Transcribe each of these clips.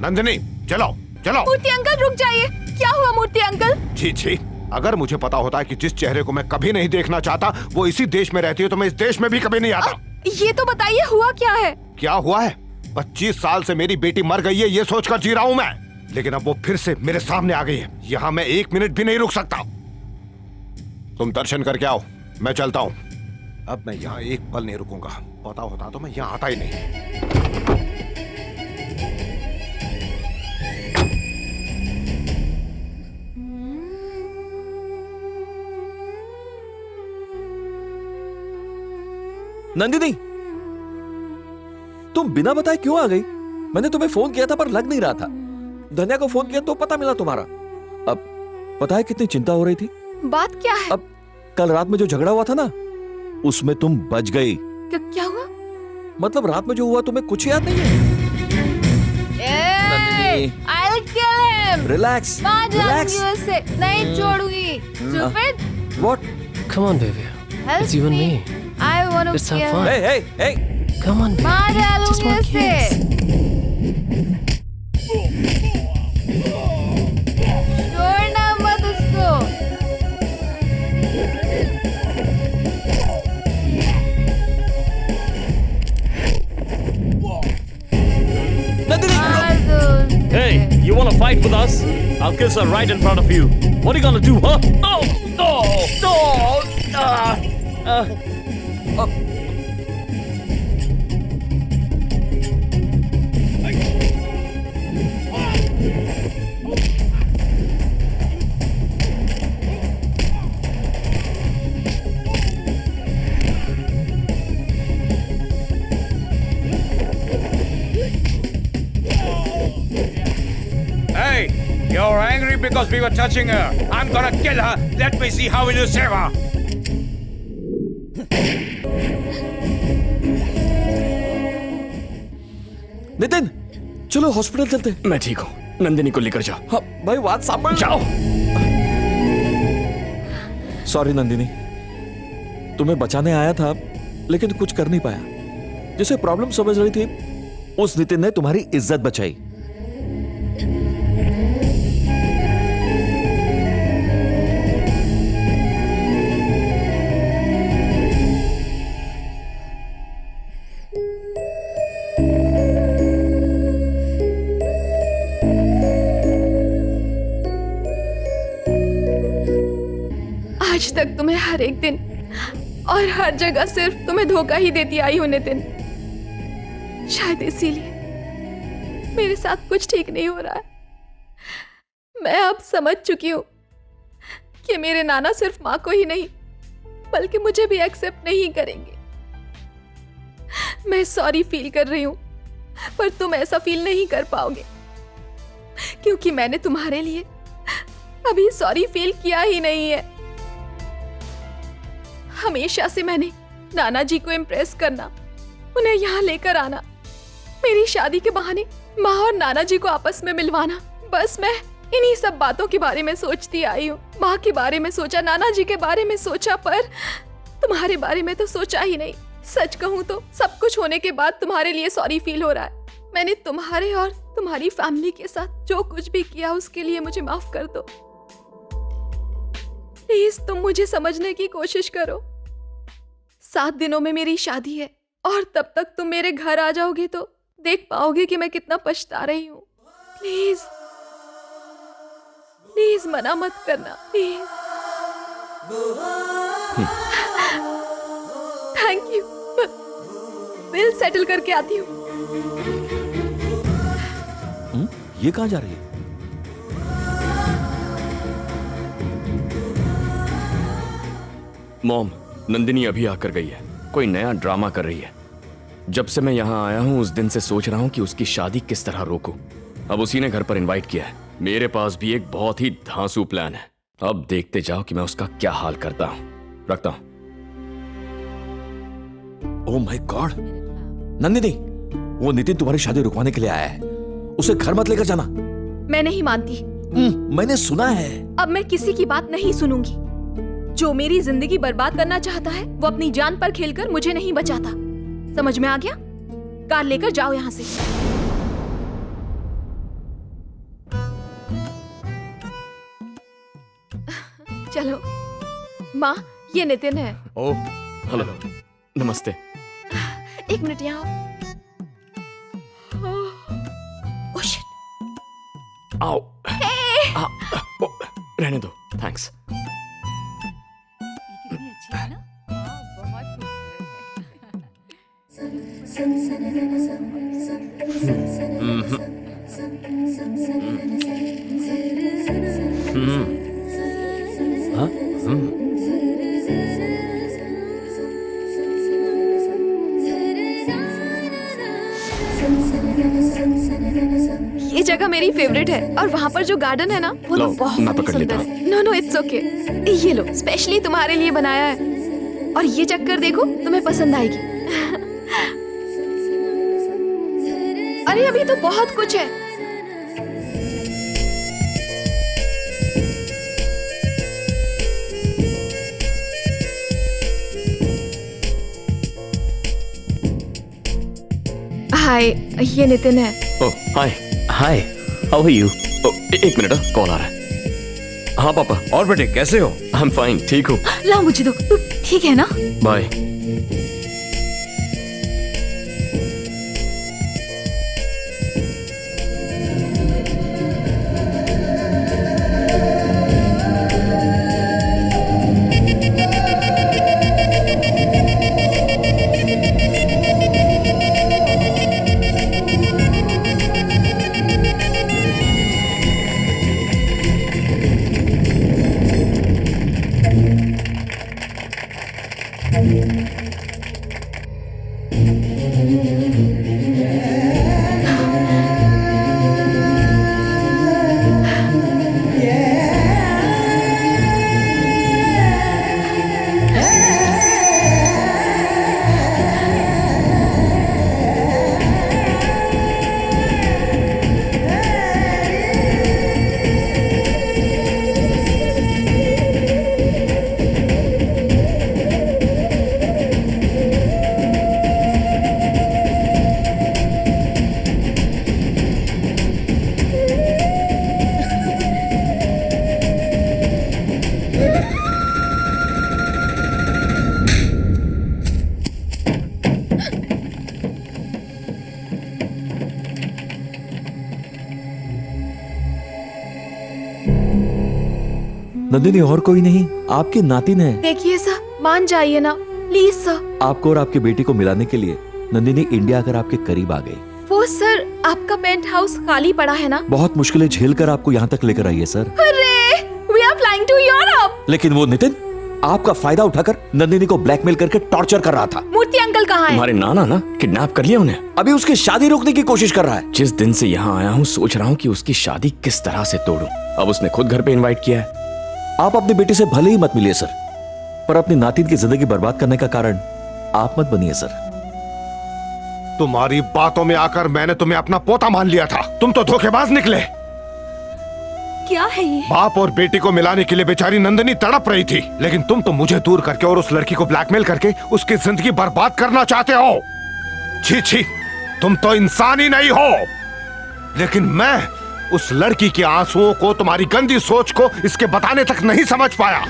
नंदिनी चलो चलो। मूर्ति अंकल रुक जाइए। क्या हुआ मूर्ति अंकल? छी छी, अगर मुझे पता होता है कि जिस चेहरे को मैं कभी नहीं देखना चाहता वो इसी देश में रहती है तो मैं इस देश में भी कभी नहीं आता। ये तो बताइए हुआ क्या है? क्या हुआ है? 25 साल से मेरी बेटी मर गई है ये सोचकर जी रहा हूँ मैं, लेकिन अब वो फिर से मेरे सामने आ गई है। यहाँ मैं 1 मिनट भी नहीं रुक सकता। तुम दर्शन करके आओ, मैं चलता हूँ। अब मैं यहाँ एक पल नहीं रुकूंगा। पता होता तो मैं यहाँ आता ही नहीं। नंदिनी, तुम बिना बताए क्यों आ गई? मैंने तुम्हें फोन किया था पर लग नहीं रहा था। धन्या को फोन किया तो पता मिला तुम्हारा। अब पता है कितनी चिंता हो रही थी। बात क्या है? अब कल रात में जो झगड़ा हुआ था ना, उसमें तुम बच गई। क्या हुआ? मतलब रात में जो हुआ तुम्हें कुछ याद नहीं है? Nandini, I'll kill him. Relax, मार डालूंगी रिलैक्स। उसे, नहीं छोड़ूंगी। Stupid. What? Come on, baby. Help It's you and me. I want to Let's have kill fun. him. Hey, hey, hey. Come on, baby. मार Just डालूंगी one उसे। kiss. छोड़ना मत उसको। नंदिनी, मार दो उसे। Hey, you wanna fight with us? I'll kiss her right in front of you. What are you gonna do, huh? Oh! Hey, you're angry because we were touching her. I'm gonna kill her. Let me see how will you save her. Nitin, चलो hospital चलते हैं। मैं ठीक हूँ, नंदिनी को लेकर जाओ। हाँ, भाई बात सांभल जाओ। सॉरी नंदिनी, तुम्हें बचाने आया था लेकिन कुछ कर नहीं पाया। जिसे प्रॉब्लम समझ रही थी उस नितिन ने तुम्हारी इज्जत बचाई। आज तक तुम्हें हर एक दिन और हर जगह सिर्फ तुम्हें धोखा ही देती आई हूं नितिन। शायद इसीलिए मेरे साथ कुछ ठीक नहीं हो रहा है। मैं अब समझ चुकी हूं कि मेरे नाना सिर्फ माँ को ही नहीं बल्कि मुझे भी एक्सेप्ट नहीं करेंगे। मैं सॉरी फील कर रही हूं पर तुम ऐसा फील नहीं कर पाओगे क्योंकि मैंने तुम्हारे लिए अभी सॉरी फील किया ही नहीं है। हमेशा से मैंने नाना जी को इम्प्रेस करना, उन्हें यहाँ लेकर आना, मेरी शादी के बहाने माँ और नाना जी को आपस में मिलवाना, बस मैं इन्हीं सब बातों के बारे में सोचती आई हूँ। माँ के बारे में सोचा, नाना जी के बारे में सोचा, पर तुम्हारे बारे में तो सोचा ही नहीं। सच कहूँ तो सब कुछ होने के बाद तुम्हारे लिए सॉरी फील हो रहा है। मैंने तुम्हारे और तुम्हारी फैमिली के साथ जो कुछ भी किया उसके लिए मुझे माफ कर दो। प्लीज तुम मुझे समझने की कोशिश करो। 7 दिनों में मेरी शादी है और तब तक तुम मेरे घर आ जाओगे तो देख पाओगे कि मैं कितना पछता रही हूँ। प्लीज प्लीज मना मत करना, please. Thank you. Bill settle करके आती हूँ। ये कहाँ जा रही है? मॉम, नंदिनी अभी आकर गई है। कोई नया ड्रामा कर रही है। जब से मैं यहाँ आया हूँ उस दिन से सोच रहा हूँ कि उसकी शादी किस तरह रोकूं। अब उसी ने घर पर इनवाइट किया है। मेरे पास भी एक बहुत ही धांसू प्लान है। अब देखते जाओ कि मैं उसका क्या हाल करता हूँ। रखता हूँ। ओह माय गॉड, नंदिनी, वो नितिन तुम्हारी शादी रुकवाने के लिए आया है। उसे घर मत लेकर जाना। मैं नहीं मानती। मैंने सुना है। अब मैं किसी की बात नहीं सुनूंगी। जो मेरी जिंदगी बर्बाद करना चाहता है वो अपनी जान पर खेलकर मुझे नहीं बचाता। समझ में आ गया? कार लेकर जाओ यहाँ से। चलो। माँ, ये नितिन है। ओ हेलो, नमस्ते। एक मिनट यहाँ आओ। Oh shit. आओ। ओ, रहने दो, थैंक्स। कितनी अच्छी है ना? हाँ, बहुत ये जगह मेरी फेवरेट है और वहाँ पर जो गार्डन है ना वो तो लो, बहुत मैं ही पकड़ लेता सुंदर है। No no it's okay. ये लो, स्पेशली तुम्हारे लिए बनाया है। और ये चक्कर देखो, तुम्हें पसंद आएगी। अरे अभी तो बहुत कुछ है। हाय, ये नितिन है। ओह, हाय। हाय, हाउ आर यू? एक मिनट, कॉल आ रहा है। हाँ पापा। और बेटे कैसे हो? आई एम फाइन, ठीक हूँ। ला मुझे दो। तू ठीक है ना? बाय। नंदिनी और कोई नहीं, आपकी नातिन है। देखिए सर, मान जाइए ना प्लीज सर। आपको और आपकी बेटी को मिलाने के लिए नंदिनी इंडिया आकर आपके करीब आ गई। वो सर, आपका पेंट हाउस खाली पड़ा है ना? बहुत मुश्किलें झेल कर आपको यहाँ तक लेकर आई है सर। अरे, we are flying to Europe। लेकिन वो नितिन आपका फायदा उठाकर नंदिनी को ब्लैकमेल करके टॉर्चर कर रहा था। मूर्ति अंकल कहाँ है? तुम्हारे नाना ना किडनैप कर लिया उन्हें। अभी उसकी शादी रोकने की कोशिश कर रहा है। जिस दिन से यहाँ आया हूँ सोच रहा हूँ कि उसकी शादी किस तरह से तोड़ूं। अब उसने खुद घर पे इनवाइट किया है। आप अपनी बेटी से भले ही मत मिलिए सर, पर अपनी नातिन की जिंदगी बर्बाद करने का कारण आप मत बनिए सर। तुम्हारी बातों में आकर मैंने तुम्हें अपना पोता मान लिया था। तुम तो धोखेबाज निकले। क्या है ये? बाप और बेटी को मिलाने के लिए बेचारी नंदिनी तड़प रही थी, लेकिन तुम तो मुझे दूर करके और उस लड़की को ब्लैकमेल करके उसकी जिंदगी बर्बाद करना चाहते हो। छी छी, तुम तो इंसान ही नहीं हो। लेकिन मैं उस लड़की के आंसुओं को, तुम्हारी गंदी सोच को इसके बताने तक नहीं समझ पाया।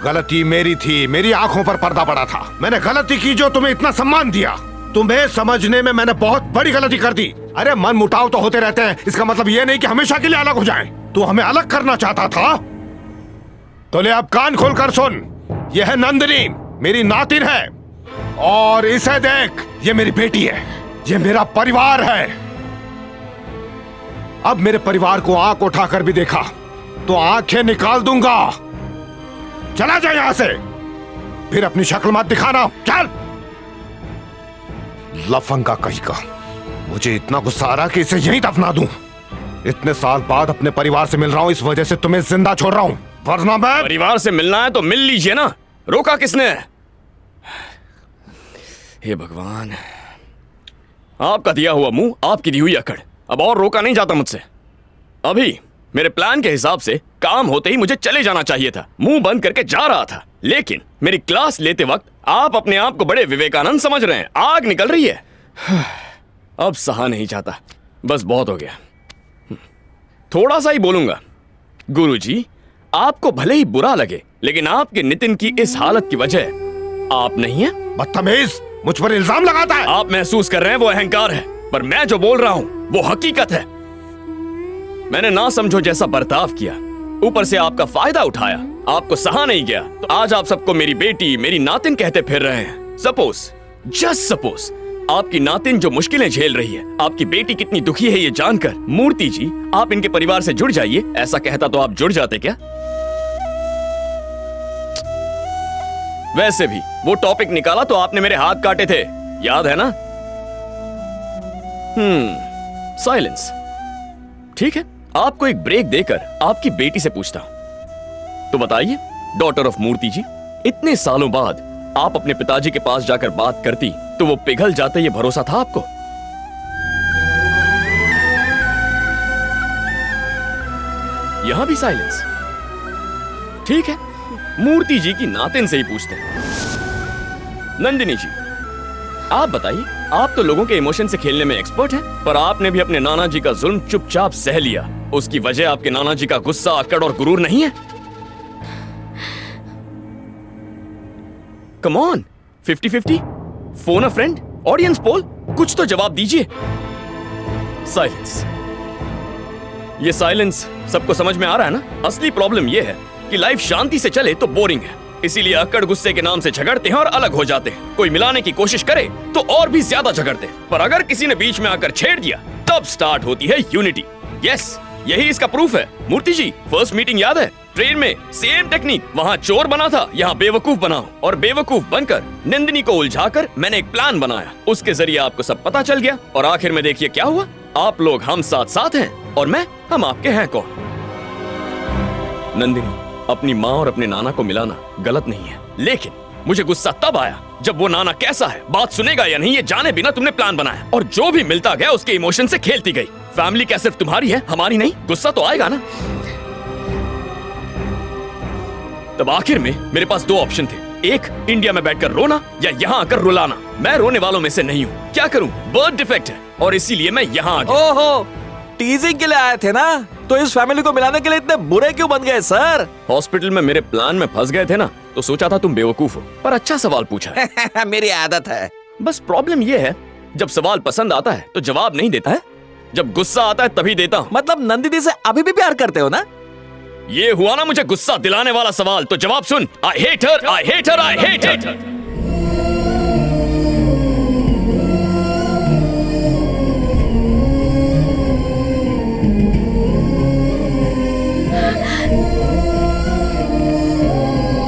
गलती मेरी थी, मेरी आंखों पर पर्दा पड़ा था। मैंने गलती की जो तुम्हें इतना सम्मान दिया। तुम्हें समझने में मैंने बहुत बड़ी गलती कर दी। अरे मन मुटाव तो होते रहते हैं, इसका मतलब ये नहीं कि हमेशा के लिए अलग हो जाएं। तू हमें अलग करना चाहता था। तो ले अब कान खोलकर सुन, यह है नंदिनी, मेरी नातिन है। और इसे देख, ये मेरी बेटी है, ये मेरा परिवार है। अब मेरे परिवार को आंख उठाकर भी देखा तो आंखें निकाल दूंगा। चला जा यहां से, फिर अपनी शक्ल मत दिखाना। चल। लफंगा कहीं का, मुझे इतना गुस्सा आ रहा कि इसे यहीं दफना दूं। इतने साल बाद अपने परिवार से मिल रहा हूं, इस वजह से तुम्हें जिंदा छोड़ रहा हूं, वरना मैं। परिवार से मिलना है तो मिल लीजिए ना, रोका किसने? हे भगवान, आपका दिया हुआ मुंह, आपकी दी हुई अकड़, अब और रोका नहीं जाता मुझसे। अभी मेरे प्लान के हिसाब से काम होते ही मुझे चले जाना चाहिए था। मुंह बंद करके जा रहा था, लेकिन मेरी क्लास लेते वक्त आप अपने आप को बड़े विवेकानंद समझ रहे हैं। आग निकल रही है। अब सहा नहीं जाता, बस बहुत हो गया। थोड़ा सा ही बोलूंगा। गुरुजी, आपको भले ही बुरा लगे, लेकिन आपके नितिन की इस हालत की वजह आप नहीं है। बदतमीज, मुझ पर इल्जाम लगाता है। आप महसूस कर रहे हैं वो अहंकार है, पर मैं जो बोल रहा हूं वो हकीकत है। मैंने ना समझो जैसा बर्ताव किया, ऊपर से आपका फायदा उठाया, आपको सहा नहीं गया, तो आज आप सबको मेरी बेटी, मेरी नातिन कहते फिर रहे हैं। सपोज, जस्ट सपोज, आपकी नातिन जो मुश्किलें झेल रही है, आपकी बेटी कितनी दुखी है ये जानकर, मूर्ति जी आप इनके परिवार से जुड़ जाइए, ऐसा कहता तो आप जुड़ जाते क्या? वैसे भी वो टॉपिक निकाला तो आपने मेरे हाथ काटे थे, याद है ना? साइलेंस। ठीक है, आपको एक ब्रेक देकर आपकी बेटी से पूछता हूं। तो बताइए डॉटर ऑफ मूर्ति जी, इतने सालों बाद आप अपने पिताजी के पास जाकर बात करती तो वो पिघल जाते, ये भरोसा था आपको? यहां भी साइलेंस। ठीक है, मूर्ति जी की नातिन से ही पूछते हैं। नंदिनी जी आप बताइए, आप तो लोगों के इमोशन से खेलने में एक्सपर्ट हैं, पर आपने भी अपने नाना जी का जुल्म चुपचाप सह लिया। उसकी वजह आपके नाना जी का गुस्सा, अकड़ और गुरूर नहीं है? Come on, 50-50, phone a friend, audience poll, कुछ तो जवाब दीजिए। साइलेंस। ये साइलेंस सबको समझ में आ रहा है ना? असली प्रॉब्लम ये है कि लाइफ शांति से चले तो बोरिंग है, इसीलिए अक्कड़ गुस्से के नाम से झगड़ते हैं और अलग हो जाते हैं। कोई मिलाने की कोशिश करे तो और भी ज्यादा झगड़ते हैं, पर अगर किसी ने बीच में आकर छेड़ दिया तब स्टार्ट होती है यूनिटी। यस, यही इसका प्रूफ है। मूर्ति जी, फर्स्ट मीटिंग याद है? ट्रेन में सेम टेक्निक, वहाँ चोर बना था, यहाँ बेवकूफ बना हूँ, और बेवकूफ बनकर नंदिनी को उलझाकर मैंने एक प्लान बनाया, उसके जरिए आपको सब पता चल गया, और आखिर में देखिए क्या हुआ। आप लोग हम साथ साथ हैं और मैं, हम आपके हैं कौन? नंदिनी, अपनी माँ और अपने नाना को मिलाना गलत नहीं है, लेकिन मुझे गुस्सा तब आया जब वो नाना कैसा है, बात सुनेगा या नहीं ये जाने बिना तुमने प्लान बनाया, और जो भी मिलता गया उसके इमोशन से खेलती गई। फैमिली क्या सिर्फ तुम्हारी है, हमारी नहीं? गुस्सा तो आएगा ना? तब आखिर में मेरे पास दो ऑप्शन थे, एक इंडिया में बैठकर रोना या यहाँ आकर रुलाना। मैं रोने वालों में से नहीं हूँ, क्या करूँ, बर्थ डिफेक्ट है, और इसीलिए मैं यहाँ आ गया। ओहो, टीजिंग के लिए आए थे ना, तो इस फैमिली को मिलाने के लिए इतने बुरे क्यों बन गए सर? हॉस्पिटल में मेरे प्लान में फंस गए थे ना, तो सोचा था तुम बेवकूफ हो, पर अच्छा सवाल पूछा है। मेरी आदत है। बस प्रॉब्लम ये है, जब सवाल पसंद आता है तो जवाब नहीं देता है, जब गुस्सा आता है तभी देता हूँ। मतलब नंदिनी से अभी भी प्यार करते हो ना? ये हुआ ना मुझे गुस्सा दिलाने वाला सवाल, तो जवाब सुन। I hate her, I hate her, I hate her.